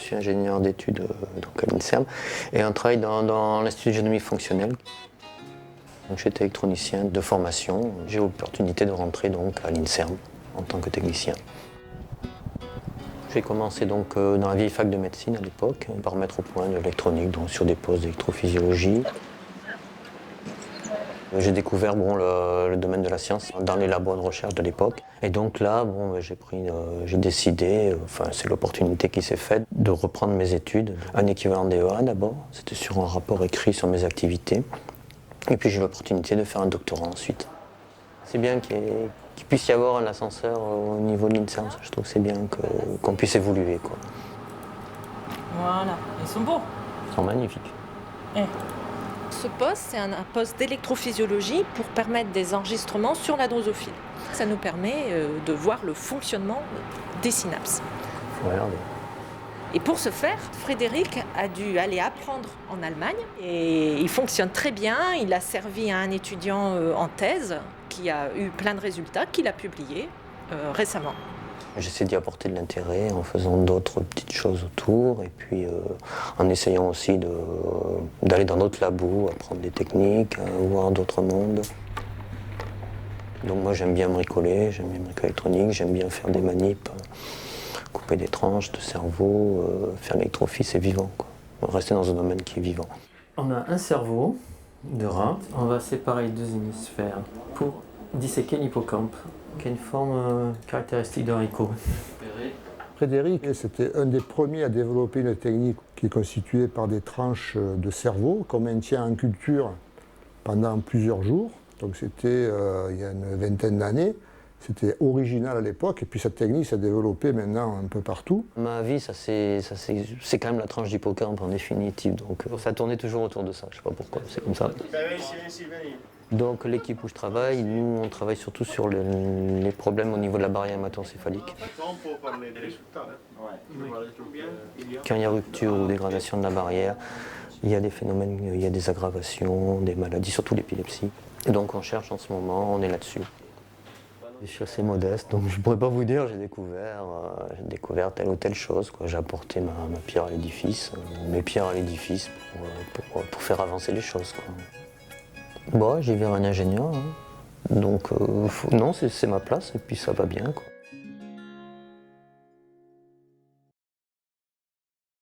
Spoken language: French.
suis ingénieur d'études donc à l'INSERM et on travaille dans l'Institut de génomie fonctionnelle. Donc, j'étais électronicien de formation. J'ai eu l'opportunité de rentrer donc à l'INSERM en tant que technicien. J'ai commencé donc dans la vieille fac de médecine à l'époque par mettre au point de l'électronique donc sur des postes d'électrophysiologie. J'ai découvert le domaine de la science dans les labos de recherche de l'époque. Et donc là, j'ai décidé, c'est l'opportunité qui s'est faite, de reprendre mes études. Un équivalent DEA d'abord, c'était sur un rapport écrit sur mes activités. Et puis j'ai eu l'opportunité de faire un doctorat ensuite. C'est bien qu'il puisse y avoir un ascenseur au niveau de l'INSERM, je trouve que c'est bien qu'on puisse évoluer, quoi. Voilà, ils sont beaux. Ils sont magnifiques. Ce poste, c'est un poste d'électrophysiologie pour permettre des enregistrements sur la drosophile. Ça nous permet de voir le fonctionnement des synapses. Regardez. Et pour ce faire, Frédéric a dû aller apprendre en Allemagne et il fonctionne très bien. Il a servi à un étudiant en thèse qui a eu plein de résultats qu'il a publiés récemment. J'essaie d'y apporter de l'intérêt en faisant d'autres petites choses autour et puis en essayant aussi d'aller dans d'autres labos, apprendre des techniques, voir d'autres mondes. Donc moi j'aime bien bricoler, j'aime bien bricoler électronique, j'aime bien faire des manips, couper des tranches de cerveau, faire l'électrophie, c'est vivant, quoi. Rester dans un domaine qui est vivant. On a un cerveau de rat, on va séparer deux hémisphères pour disséquer l'hippocampe, qui a une forme caractéristique d'un haricot. Frédéric, c'était un des premiers à développer une technique qui est constituée par des tranches de cerveau qu'on maintient en culture pendant plusieurs jours. Donc c'était il y a une vingtaine d'années. C'était original à l'époque et puis cette technique s'est développée maintenant un peu partout. Ma vie, c'est quand même la tranche d'hippocampe en définitive, donc ça tournait toujours autour de ça, je sais pas pourquoi, c'est comme ça. Donc l'équipe où je travaille, nous on travaille surtout sur les problèmes au niveau de la barrière hémato-encéphalique. Quand il y a rupture ou dégradation de la barrière, il y a des phénomènes, il y a des aggravations, des maladies, surtout l'épilepsie. Et donc on cherche en ce moment, on est là-dessus. Je suis assez modeste, donc je ne pourrais pas vous dire, j'ai découvert telle ou telle chose, quoi. J'ai apporté ma pierre à l'édifice, mes pierres à l'édifice pour faire avancer les choses, quoi. Bon, j'ai vu un ingénieur, hein. Donc non, c'est ma place et puis ça va bien, quoi.